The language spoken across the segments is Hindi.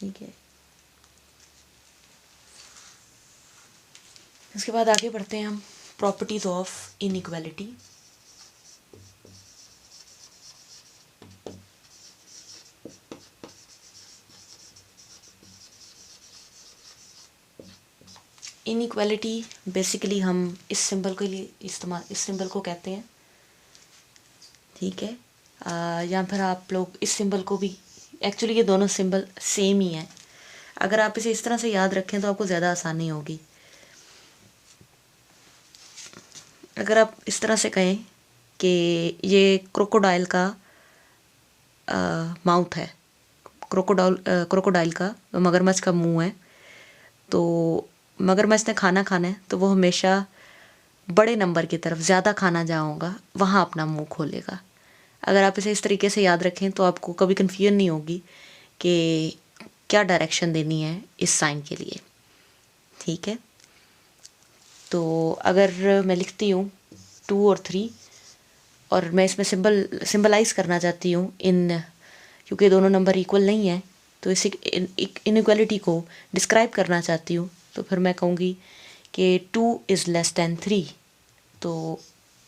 ठीक है, इसके बाद आगे बढ़ते हैं हम properties of inequality. Inequality basically हम इस सिंबल के लिए इस सिंबल को कहते हैं, ठीक है। या फिर आप लोग इस सिंबल को भी, एक्चुअली ये दोनों सिंबल सेम ही हैं। अगर आप इसे इस तरह से याद रखें तो आपको ज़्यादा आसानी होगी। अगर आप इस तरह से कहें कि ये क्रोकोडाइल का माउथ है, क्रोकोडाइल का मगरमच्छ का मुंह है, तो मगरमच्छ ने खाना खाना है तो वो हमेशा बड़े नंबर की तरफ, ज़्यादा खाना जहाँ होगा वहाँ अपना मुंह खोलेगा। अगर आप इसे इस तरीके से याद रखें तो आपको कभी कन्फ्यूजन नहीं होगी कि क्या डायरेक्शन देनी है इस साइन के लिए, ठीक है। तो अगर मैं लिखती हूँ 2 और 3 और मैं इसमें सिंबलाइज करना चाहती हूँ क्योंकि दोनों नंबर इक्वल नहीं है, तो इस इनइक्वालिटी को डिस्क्राइब करना चाहती हूँ, तो फिर मैं कहूँगी कि 2 इज़ लेस दैन 3, तो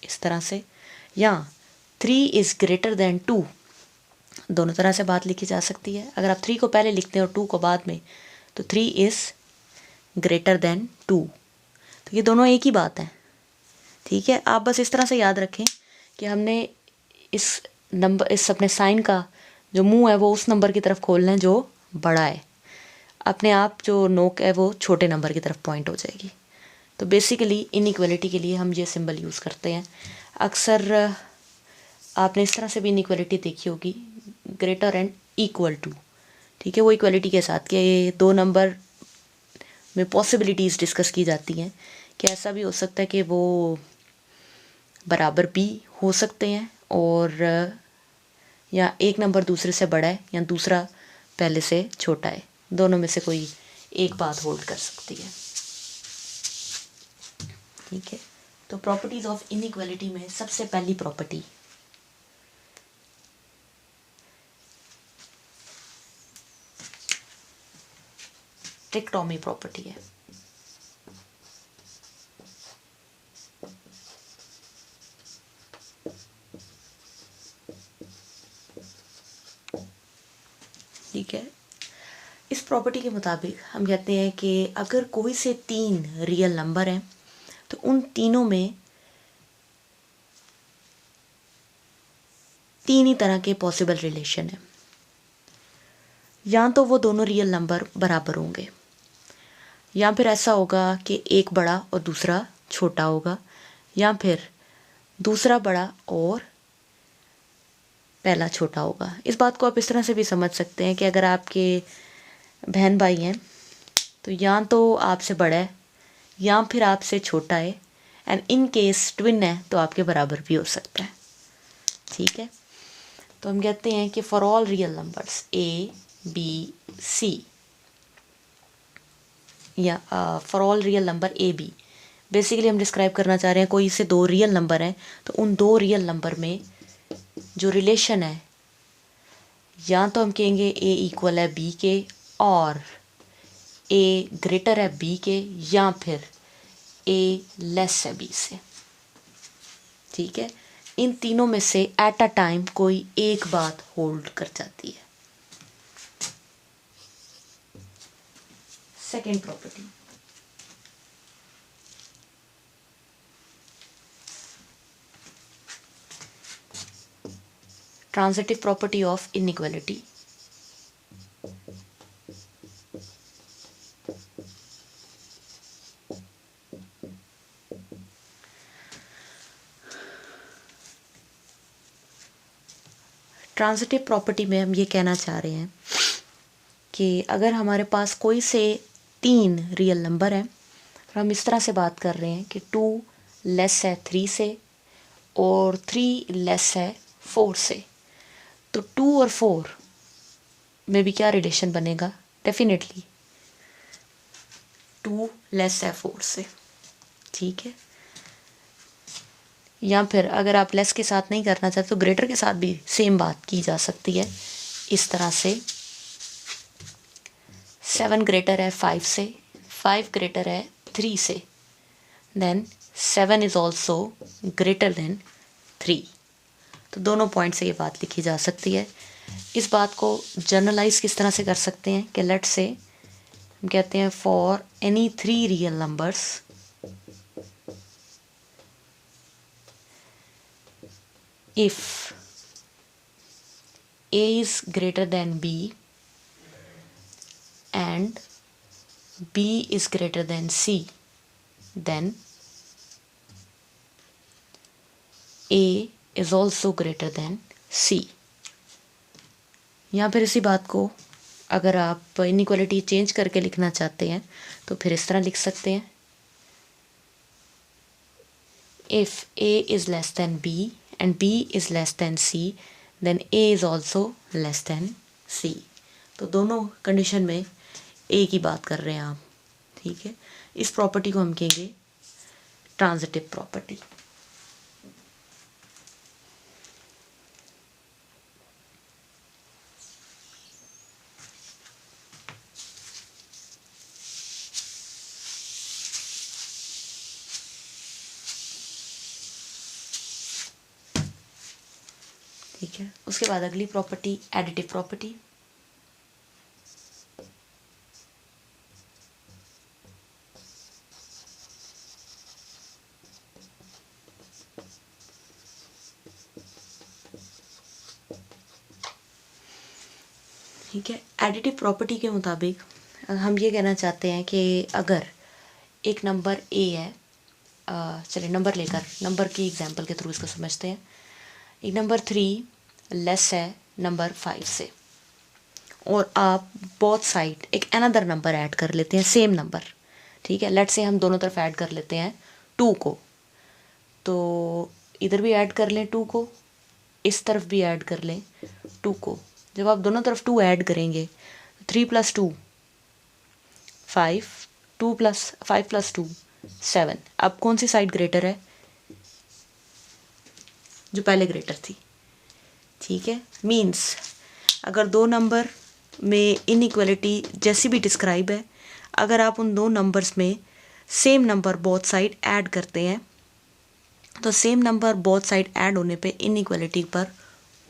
इस तरह से, या 3 इज़ ग्रेटर दैन 2, दोनों तरह से बात लिखी जा सकती है। अगर आप 3 को पहले लिखते हैं और 2 को बाद में, तो 3 इज़ ग्रेटर दैन 2, तो ये दोनों एक ही बात है, ठीक है। आप बस इस तरह से याद रखें कि हमने इस अपने साइन का जो मुंह है वो उस नंबर की तरफ खोलना है जो बड़ा है, अपने आप जो नोक है वो छोटे नंबर की तरफ पॉइंट हो जाएगी। तो बेसिकली इनइक्वालिटी के लिए हम ये सिंबल यूज़ करते हैं। अक्सर आपने इस तरह से भी इनइक्वालिटी देखी होगी, ग्रेटर एंड इक्वल टू, ठीक है, वो इक्वालिटी के साथ कि 2 नंबर में पॉसिबिलिटीज़ डिस्कस की जाती हैं कि ऐसा भी हो सकता है कि वो बराबर भी हो सकते हैं, और या एक नंबर दूसरे से बड़ा है या दूसरा पहले से छोटा है, दोनों में से कोई एक बात होल्ड कर सकती है, ठीक है। तो प्रॉपर्टीज ऑफ इनइक्वालिटी में सबसे पहली प्रॉपर्टी ट्रिकोटॉमी प्रॉपर्टी है। ठीक है, इस प्रॉपर्टी के मुताबिक हम कहते हैं कि अगर कोई से 3 रियल नंबर हैं तो उन तीनों में 3 ही तरह के पॉसिबल रिलेशन है। या तो वो दोनों रियल नंबर बराबर होंगे, या फिर ऐसा होगा कि एक बड़ा और दूसरा छोटा होगा, या फिर दूसरा बड़ा और पहला छोटा होगा। इस बात को आप इस तरह से भी समझ सकते हैं कि अगर आपके बहन भाई हैं तो या तो आपसे बड़ा है या फिर आपसे छोटा है, एंड इन केस ट्विन है तो आपके बराबर भी हो सकता है, ठीक है। तो हम कहते हैं कि for all real numbers a b c, या for all real number a b, basically हम डिस्क्राइब करना चाह रहे हैं कोई से 2 रियल नंबर हैं तो उन 2 रियल नंबर में जो रिलेशन है, या तो हम कहेंगे ए इक्वल है बी के, और ए ग्रेटर है बी के, या फिर ए लेस है बी से, ठीक है। इन तीनों में से एट अ टाइम कोई एक बात होल्ड कर जाती है। Second property, transitive property of inequality. Transitive property में हम ये कहना चाह रहे हैं कि अगर हमारे पास कोई से 3 रियल नंबर हैं और हम इस तरह से बात कर रहे हैं कि 2 लेस है 3 से और 3 लेस है 4 से, तो 2 और 4 में भी क्या रिलेशन बनेगा? डेफिनेटली 2 लेस है 4 से, ठीक है। या फिर अगर आप लेस के साथ नहीं करना चाहते तो ग्रेटर के साथ भी सेम बात की जा सकती है इस तरह से 7 ग्रेटर है 5 से, 5 ग्रेटर है 3 से, then 7 is also greater than 3। तो दोनों पॉइंट से ये बात लिखी जा सकती है। इस बात को जर्नलाइज किस तरह से कर सकते हैं कि लेट से हम कहते हैं for any 3 real numbers if a is greater than b and b is greater than c, then a is also greater than c। या फिर इसी बात को अगर आप इनइक्वालिटी चेंज करके लिखना चाहते हैं तो फिर इस तरह लिख सकते हैं, if a is less than b and b is less than c then a is also less than c। तो दोनों कंडीशन में a की बात कर रहे हैं आप, ठीक है। इस प्रॉपर्टी को हम कहेंगे ट्रांजिटिव प्रॉपर्टी। ठीक है, उसके बाद अगली प्रॉपर्टी एडिटिव प्रॉपर्टी। ठीक है, एडिटिव प्रॉपर्टी के मुताबिक हम ये कहना चाहते हैं कि अगर एक नंबर ए है, चलिए नंबर लेकर नंबर की एग्जांपल के थ्रू इसको समझते हैं। एक नंबर 3 लेस है नंबर 5 से, और आप बोथ साइड एक अनदर नंबर ऐड कर लेते हैं, सेम नंबर। ठीक है, लेट से हम दोनों तरफ ऐड कर लेते हैं 2 को, तो इधर भी ऐड कर लें 2 को, इस तरफ भी ऐड कर लें 2 को। जब आप दोनों तरफ 2 ऐड करेंगे 3 + 2 5, 2 + 5 + 2 7। अब कौन सी साइड ग्रेटर है? जो पहले ग्रेटर थी। ठीक है, मीन्स अगर दो नंबर में इनइक्वालिटी जैसी भी डिस्क्राइब है, अगर आप उन दो नंबर्स में same number both side add करते हैं तो same number both side add होने पे इनइक्वालिटी पर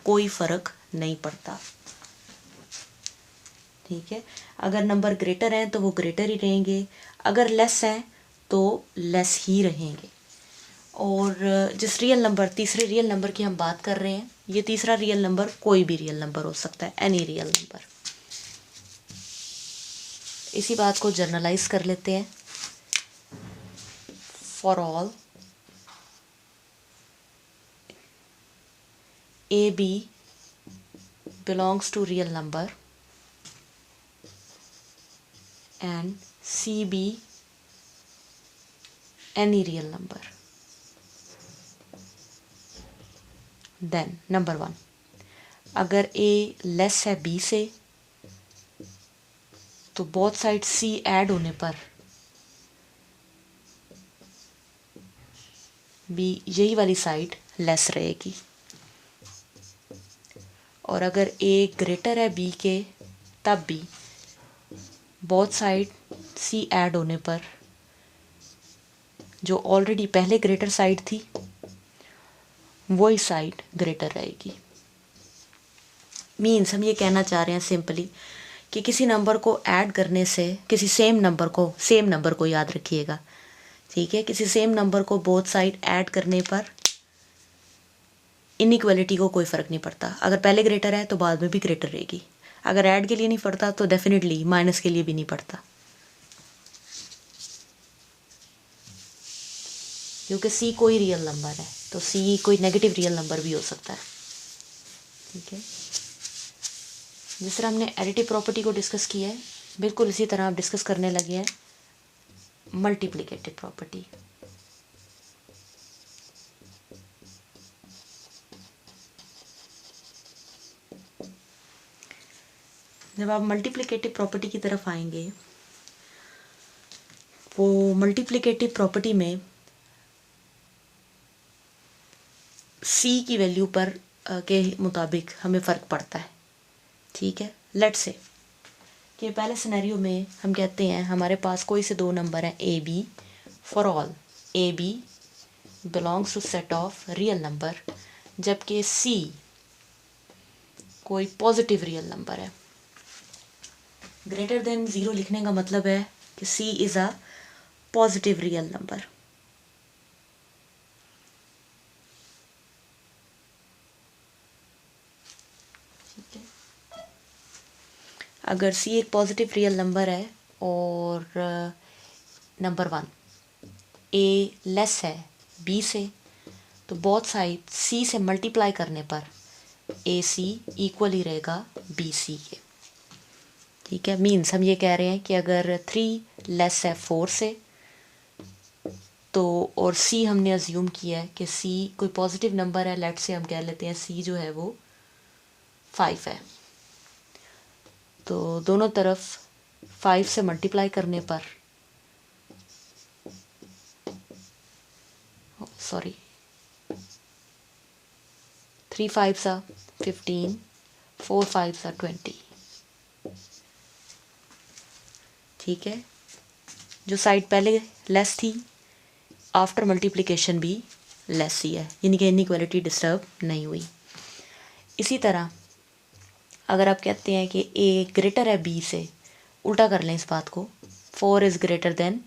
कोई फ़र्क नहीं पड़ता। ठीक है, अगर नंबर ग्रेटर हैं तो वो ग्रेटर ही रहेंगे, अगर लेस हैं तो लेस ही रहेंगे। और जिस रियल नंबर, तीसरे रियल नंबर की हम बात कर रहे हैं, ये तीसरा रियल नंबर कोई भी रियल नंबर हो सकता है, एनी रियल नंबर। इसी बात को जर्नलाइज कर लेते हैं, for all A B belongs to real number and CB any real number, then number 1, अगर A लेस है B से तो बोथ साइड C ऐड होने पर B यही वाली साइड लेस रहेगी, और अगर A ग्रेटर है B के तब भी बोथ साइड C ऐड होने पर जो ऑलरेडी पहले ग्रेटर साइड थी वही साइड ग्रेटर रहेगी। मीन्स हम ये कहना चाह रहे हैं सिंपली कि किसी नंबर को ऐड करने से, किसी सेम नंबर को याद रखिएगा, ठीक है, किसी सेम नंबर को बोथ साइड ऐड करने पर इनइक्वालिटी को कोई फ़र्क नहीं पड़ता। अगर पहले ग्रेटर है तो बाद में भी ग्रेटर रहेगी, अगर ऐड के लिए नहीं पड़ता तो डेफिनेटली माइनस के लिए भी नहीं पड़ता, क्योंकि C कोई रियल नंबर है तो C कोई नेगेटिव रियल नंबर भी हो सकता है। ठीक है, जिस तरह हमने एडिटिव प्रॉपर्टी को डिस्कस किया है, बिल्कुल इसी तरह आप डिस्कस करने लगे हैं मल्टीप्लिकेटिव प्रॉपर्टी। जब आप मल्टीप्लिकेटिव प्रॉपर्टी की तरफ आएंगे, वो मल्टीप्लिकेटिव प्रॉपर्टी में C की वैल्यू के मुताबिक हमें फ़र्क पड़ता है। ठीक है, लेट्स से कि पहले सिनेरियो में हम कहते हैं हमारे पास कोई से दो नंबर हैं A B, for all A B belongs to set of real number, जबकि सी कोई पॉजिटिव रियल नंबर है। ग्रेटर देन ज़ीरो लिखने का मतलब है कि C is a positive real number. ठीक है, अगर सी एक पॉजिटिव रियल नंबर है और नंबर 1 ए लेस है बी से, तो बोथ साइड सी से मल्टीप्लाई करने पर ए सी इक्वल ही रहेगा बी सी के। ठीक है, मीन्स हम ये कह रहे हैं कि अगर 3 लेस है 4 से, तो और सी हमने अज्यूम किया है कि सी कोई पॉजिटिव नंबर है, लेट से हम कह लेते हैं सी जो है वो 5 है, तो दोनों तरफ 5 से मल्टीप्लाई करने पर sorry 3 5s are 15, 4 5s are 20। ठीक है, जो साइड पहले लेस थी आफ्टर मल्टीप्लिकेशन भी लेस ही है, यानी कि इनइक्वालिटी डिस्टर्ब नहीं हुई। इसी तरह अगर आप कहते हैं कि ए ग्रेटर है बी से, उल्टा कर लें इस बात को, 4 इज़ ग्रेटर देन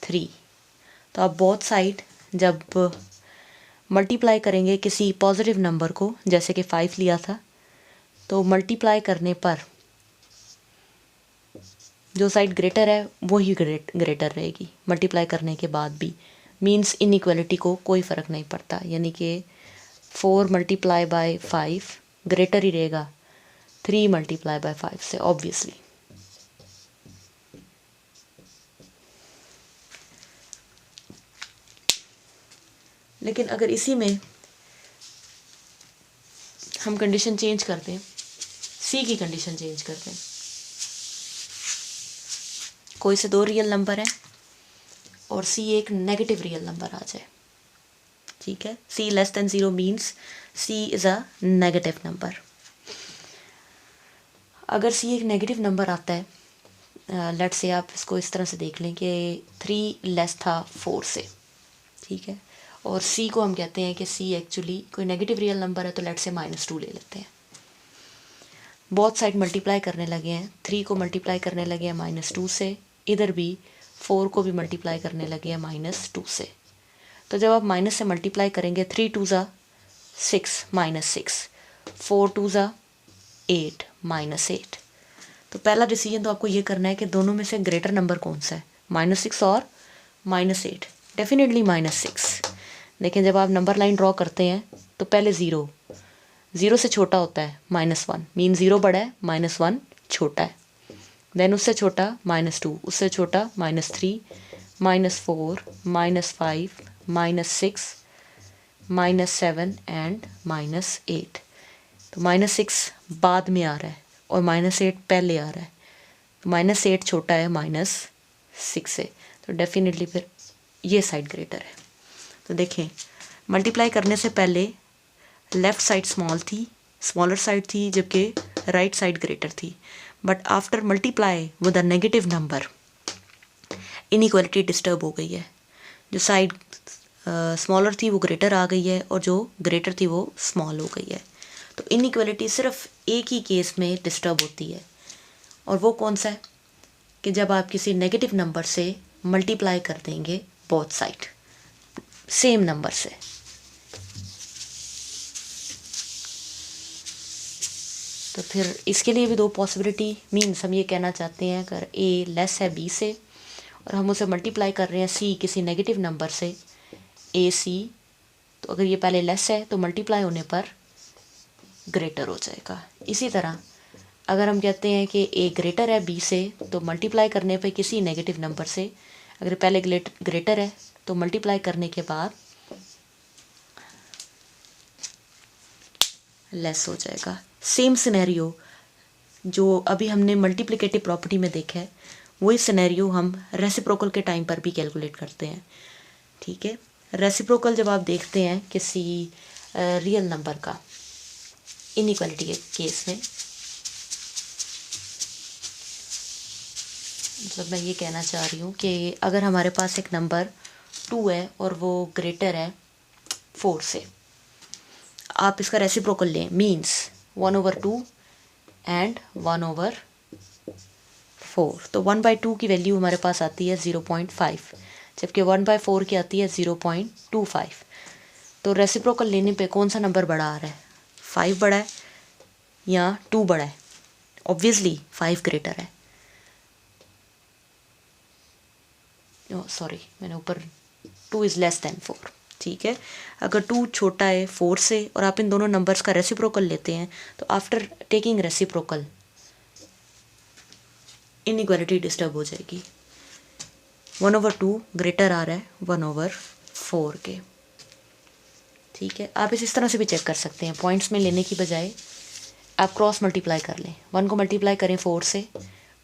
3, तो आप बोथ साइड जब मल्टीप्लाई करेंगे किसी पॉजिटिव नंबर को, जैसे कि 5 लिया था, तो मल्टीप्लाई करने पर जो साइड ग्रेटर है वो ही ग्रेटर रहेगी मल्टीप्लाई करने के बाद भी। मींस इनइक्वालिटी को कोई फ़र्क नहीं पड़ता, यानी कि 4 मल्टीप्लाई बाय 5 ग्रेटर ही रहेगा 3 मल्टीप्लाई बाय 5 से, ऑब्वियसली। लेकिन अगर इसी में हम कंडीशन चेंज करते हैं, सी की कंडीशन चेंज करते हैं, कोई से दो रियल नंबर है और सी एक नेगेटिव रियल नंबर आ जाए। ठीक है, C less than 0 means C is a negative number. अगर सी एक नेगेटिव नंबर आता है, लेट से आप इसको इस तरह से देख लें कि 3 लेस था 4 से, ठीक है, और सी को हम कहते हैं कि सी एक्चुअली कोई नेगेटिव रियल नंबर है, तो लेट से -2 ले लेते हैं। बहुत साइड मल्टीप्लाई करने लगे हैं, 3 को मल्टीप्लाई करने लगे हैं -2 से, इधर भी 4 को भी मल्टीप्लाई करने लगे हैं -2 से। तो जब आप माइनस से मल्टीप्लाई करेंगे, 3 2 ज़ा 6 -6, 4 2 ज़ा 8 -8। तो पहला डिसीजन तो आपको ये करना है कि दोनों में से ग्रेटर नंबर कौन सा है, -6 और -8। डेफिनेटली -6। लेकिन जब आप नंबर लाइन ड्रॉ करते हैं तो पहले 0 से छोटा होता है -1, मीन 0 बड़ा है, -1 छोटा है, देन उससे छोटा -2, उससे छोटा -3, -4, -5, -6, -7 एंड -8। तो -6 बाद में आ रहा है और -8 पहले आ रहा है, तो -8 छोटा है -6 से, तो डेफिनेटली फिर ये साइड ग्रेटर है। तो देखें, मल्टीप्लाई करने से पहले लेफ़्ट साइड स्मॉलर साइड थी, जबकि राइट साइड ग्रेटर थी, but after multiply with a negative number inequality disturb हो गई है। जो साइड स्मॉलर थी वो ग्रेटर आ गई है और जो ग्रेटर थी वो स्मॉल हो गई है। तो इनइक्वालिटी सिर्फ एक ही केस में डिस्टर्ब होती है, और वो कौन सा है कि जब आप किसी नेगेटिव नंबर से मल्टीप्लाई कर देंगे बोथ साइड सेम नंबर से। तो फिर इसके लिए भी दो पॉसिबिलिटी, मीन्स हम ये कहना चाहते हैं अगर ए लेस है बी से और हम उसे मल्टीप्लाई कर रहे हैं सी किसी नेगेटिव नंबर से ए सी, तो अगर ये पहले लेस है तो मल्टीप्लाई होने पर ग्रेटर हो जाएगा। इसी तरह अगर हम कहते हैं कि ए ग्रेटर है बी से, तो मल्टीप्लाई करने पे किसी नेगेटिव नंबर से अगर पहले ग्रेटर है तो मल्टीप्लाई करने के बाद लेस हो जाएगा। सेम सिनेरियो जो अभी हमने मल्टीप्लिकेटिव प्रॉपर्टी में देखा है, वही सिनेरियो हम रेसिप्रोकल के टाइम पर भी कैलकुलेट करते हैं। ठीक है, रेसिप्रोकल जब आप देखते हैं किसी रियल नंबर का इनइक्वालिटी के केस में, मतलब मैं ये कहना चाह रही हूँ कि अगर हमारे पास एक नंबर 2 है और वो ग्रेटर है 4 से, आप इसका रेसिप्रोकल लें, मीन्स 1/2 एंड 1/4। तो 1/2 की वैल्यू हमारे पास आती है 0.5, जबकि 1/4 की आती है 0.25। तो रेसिप्रोकल लेने पे कौन सा नंबर बड़ा आ रहा है, 5 बड़ा है या 2 बड़ा है? ऑब्वियसली 5 ग्रेटर है। सॉरी, मैंने ऊपर 2 इज़ लेस देन 4। ठीक है, अगर 2 छोटा है 4 से और आप इन दोनों नंबर्स का रेसिप्रोकल लेते हैं तो after taking reciprocal inequality disturb हो जाएगी। 1/2 ग्रेटर आ रहा है 1/4 के। ठीक है, आप इस तरह से भी चेक कर सकते हैं, पॉइंट्स में लेने की बजाय आप क्रॉस मल्टीप्लाई कर लें। 1 को मल्टीप्लाई करें 4 से,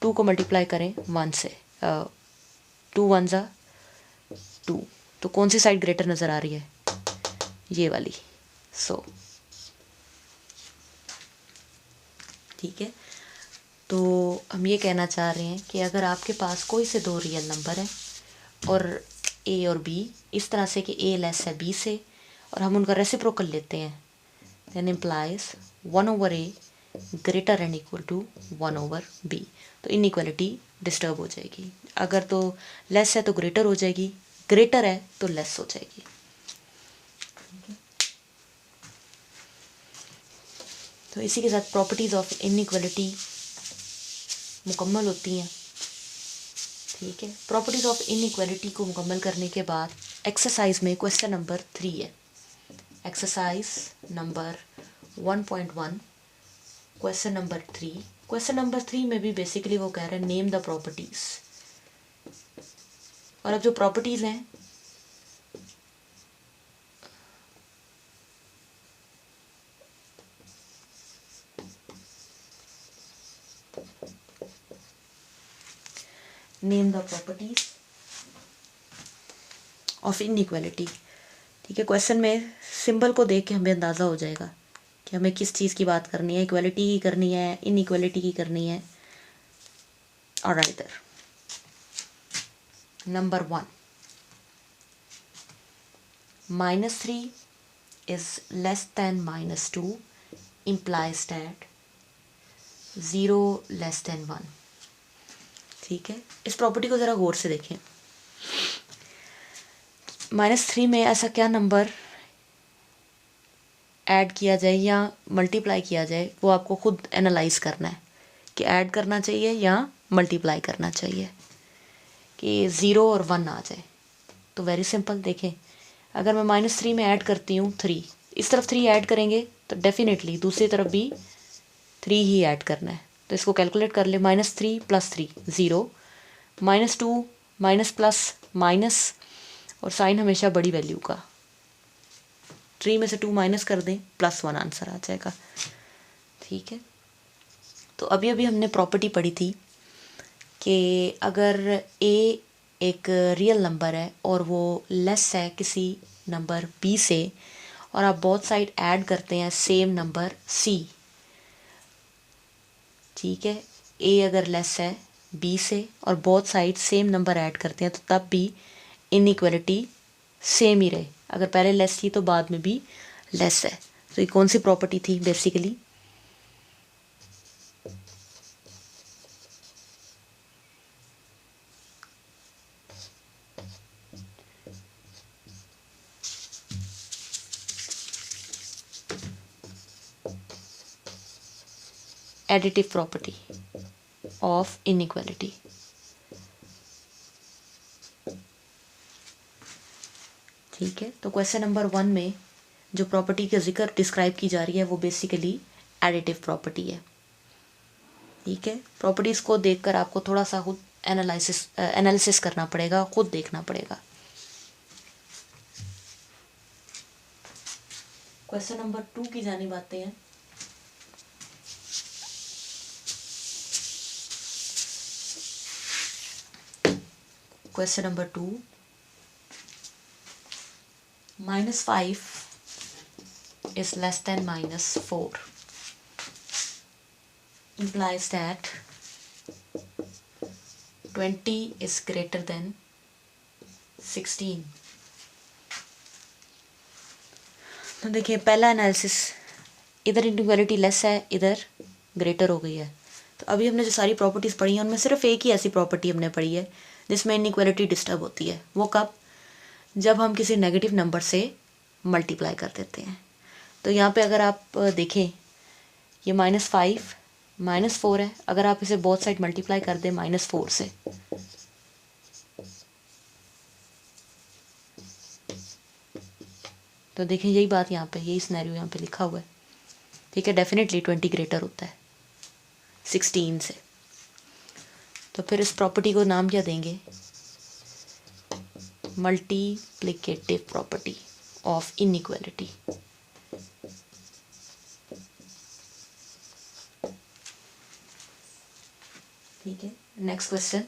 2 को मल्टीप्लाई करें 1 से, 2 1 ज़ा 2। तो कौन सी साइड ग्रेटर नज़र आ रही है, ये वाली। ठीक है, तो हम ये कहना चाह रहे हैं कि अगर आपके पास कोई से 2 रियल नंबर हैं और ए और बी, इस तरह से कि ए लेस है बी से, और हम उनका रेसिप्रोकल लेते हैं, then implies 1/a greater and equal to 1/b। तो इनइक्वालिटी डिस्टर्ब हो जाएगी। अगर तो लेस है तो ग्रेटर हो जाएगी, ग्रेटर है तो लेस हो जाएगी। तो इसी के साथ प्रॉपर्टीज़ ऑफ इनइक्वालिटी मुकम्मल होती हैं। ठीक है, प्रॉपर्टीज़ ऑफ इनइक्वालिटी को मुकम्मल करने के बाद एक्सरसाइज में क्वेश्चन नंबर 3 है। Exercise number 1.1 question number 3। Question number 3 में भी बेसिकली वो कह रहे हैं नेम द प्रॉपर्टीज़। और अब जो प्रॉपर्टीज़ हैं, name the properties of inequality. ठीक है, क्वेश्चन में सिंबल को देख के हमें अंदाज़ा हो जाएगा कि हमें किस चीज़ की बात करनी है, इक्वालिटी की करनी है, इनइक्वालिटी की करनी है। और इधर number 1, -3 is less than -2 implies that 0 less than 1। ठीक है, इस प्रॉपर्टी को ज़रा गौर से देखें। -3 में ऐसा क्या नंबर ऐड किया जाए या मल्टीप्लाई किया जाए, वो आपको खुद एनालाइज करना है कि ऐड करना चाहिए या मल्टीप्लाई करना चाहिए कि 0 और 1 आ जाए। तो वेरी सिंपल, देखें, अगर मैं -3 में ऐड करती हूँ 3, इस तरफ 3 ऐड करेंगे तो डेफिनेटली दूसरी तरफ भी 3 ही ऐड करना है। तो इसको कैलकुलेट कर ले, -3 + 3 0, -2 माइनस प्लस माइनस, और साइन हमेशा बड़ी वैल्यू का। 3 में से 2 माइनस कर दें, +1 आंसर आ जाएगा। ठीक है, तो अभी अभी हमने प्रॉपर्टी पढ़ी थी कि अगर ए एक रियल नंबर है और वो लेस है किसी नंबर बी से, और आप बोथ साइड ऐड करते हैं सेम नंबर सी। ठीक है, ए अगर लेस है बी से और both side same number add करते हैं तो तब भी इनइक्वालिटी सेम ही रहे। अगर पहले लेस थी तो बाद में भी लेस है। तो ये कौन सी प्रॉपर्टी थी basically? Additive property of inequality. ठीक है, तो क्वेश्चन नंबर 1 में जो प्रॉपर्टी का जिक्र डिस्क्राइब की जा रही है वो बेसिकली एडिटिव प्रॉपर्टी है। ठीक है, प्रॉपर्टीज़ को देखकर आपको थोड़ा सा खुद एनालिसिस करना पड़ेगा, खुद देखना पड़ेगा। क्वेश्चन नंबर 2 की जानिब आते हैं। Question number 2, -5 is less than -4 implies that 20 is greater than 16। तो देखिए पहला एनालिसिस, इधर इनइक्वालिटी लेस है, इधर ग्रेटर हो गई है। तो अभी हमने जो सारी प्रॉपर्टीज़ पढ़ी हैं उनमें सिर्फ एक ही ऐसी प्रॉपर्टी हमने पढ़ी है जिसमें इनइक्वालिटी डिस्टर्ब होती है। वो कब? जब हम किसी नेगेटिव नंबर से मल्टीप्लाई कर देते हैं। तो यहाँ पे अगर आप देखें, ये -5 -4 है। अगर आप इसे बोथ साइड मल्टीप्लाई कर दें -4 से, तो देखें यही बात यहाँ पे, यही सिनेरियो यहाँ पे लिखा हुआ है। ठीक है, डेफिनेटली 20 ग्रेटर होता है 16 से। तो फिर इस प्रॉपर्टी को नाम क्या देंगे? Multiplicative property of inequality. ठीक है, next question.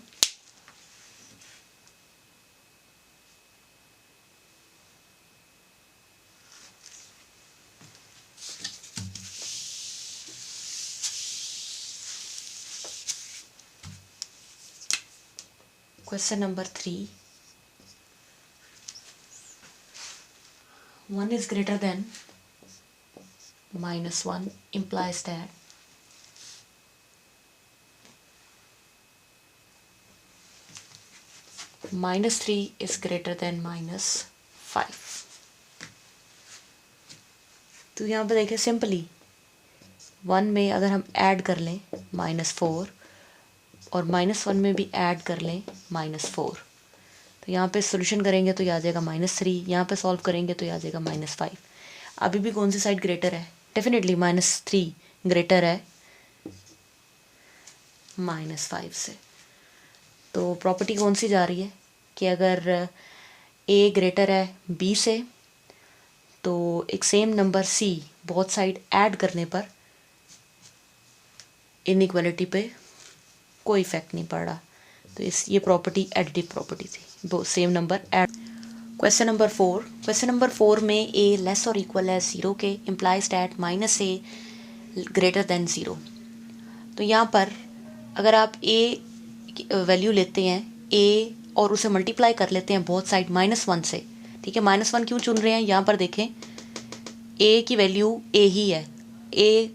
Question number 3. 1 is greater than -1 implies that -3 is greater than -5। तो यहाँ पे देखिए सिंपली 1 में अगर हम ऐड कर लें -4 और -1 में भी ऐड कर लें -4, तो यहाँ पे सोल्यूशन करेंगे तो ये आ जाएगा -3, यहाँ पे सॉल्व करेंगे तो ये आ जाएगा -5। अभी भी कौन सी साइड ग्रेटर है? डेफिनेटली -3 ग्रेटर है -5 से। तो प्रॉपर्टी कौन सी जा रही है कि अगर a ग्रेटर है b से, तो एक same number c both side add करने पर इनइक्वालिटी पे कोई इफेक्ट नहीं पड़ रहा। तो ये प्रॉपर्टी एडिटिव प्रॉपर्टी थी, वो same number add. Question number 4। Question number 4 में a लेस और इक्वल है 0 के, implies that -a greater than 0। तो यहाँ पर अगर आप a वैल्यू लेते हैं a और उसे मल्टीप्लाई कर लेते हैं बोथ साइड -1 से। ठीक है, -1 क्यों चुन रहे हैं? यहाँ पर देखें a की वैल्यू a ही है, a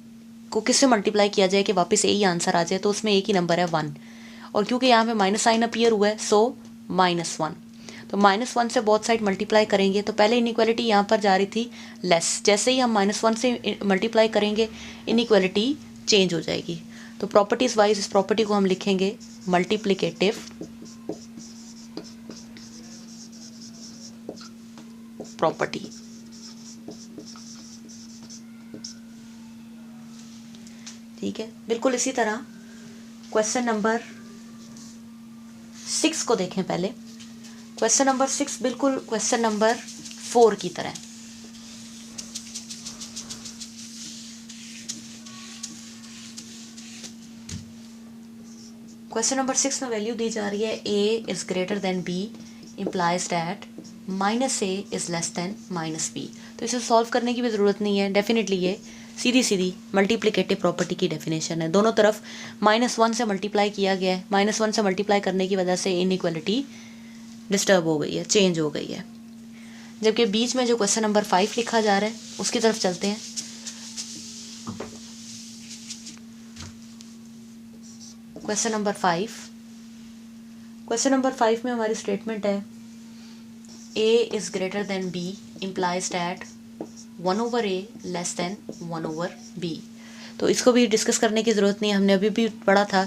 को किससे मल्टीप्लाई किया जाए कि वापस a ही आंसर आ जाए, तो उसमें एक ही नंबर है 1। और क्योंकि यहाँ पे माइनस साइन अपीयर हुआ है, सो -1। तो -1 से बोथ साइड मल्टीप्लाई करेंगे। तो पहले इनइक्वालिटी यहाँ पर जा रही थी लेस, जैसे ही हम -1 से मल्टीप्लाई करेंगे इनइक्वालिटी चेंज हो जाएगी। तो प्रॉपर्टीज वाइज इस प्रॉपर्टी को हम लिखेंगे मल्टीप्लिकेटिव प्रॉपर्टी। ठीक है, बिल्कुल इसी तरह क्वेश्चन नंबर 6 को देखें पहले। क्वेश्चन नंबर 6 बिल्कुल क्वेश्चन नंबर 4 की तरह। क्वेश्चन नंबर 6 में वैल्यू दी जा रही है a is greater than b implies that -a is less than -b। तो इसे सॉल्व करने की भी ज़रूरत नहीं है, डेफिनेटली ये सीधी सीधी मल्टीप्लिकेटिव प्रॉपर्टी की डेफिनेशन है। दोनों तरफ -1 से मल्टीप्लाई किया गया है, -1 से मल्टीप्लाई करने की वजह से इनइक्वालिटी डिस्टर्ब हो गई है, चेंज हो गई है। जबकि बीच में जो क्वेश्चन नंबर 5 लिखा जा रहा है उसकी तरफ चलते हैं। Question number 5। क्वेश्चन नंबर 5 में हमारी स्टेटमेंट है a is greater than b implies that 1/a less than 1/b। तो इसको भी डिस्कस करने की ज़रूरत नहीं है, हमने अभी भी पढ़ा था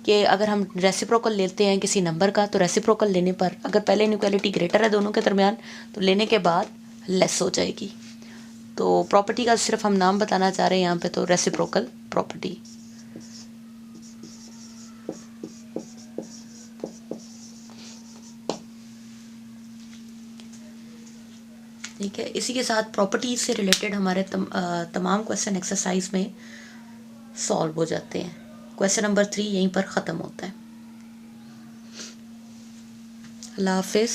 कि अगर हम रेसिप्रोकल लेते हैं किसी नंबर का, तो रेसिप्रोकल लेने पर अगर पहले इनइक्वालिटी ग्रेटर है दोनों के दरमियान, तो लेने के बाद लेस हो जाएगी। तो प्रॉपर्टी का सिर्फ हम नाम बताना चाह रहे हैं यहाँ पे, तो रेसिप्रोकल प्रॉपर्टी। ठीक है, इसी के साथ प्रॉपर्टीज से रिलेटेड हमारे तमाम क्वेश्चन एक्सरसाइज में सॉल्व हो जाते हैं। क्वेश्चन नंबर 3 यहीं पर ख़त्म होता है। अल्लाह हाफिज़।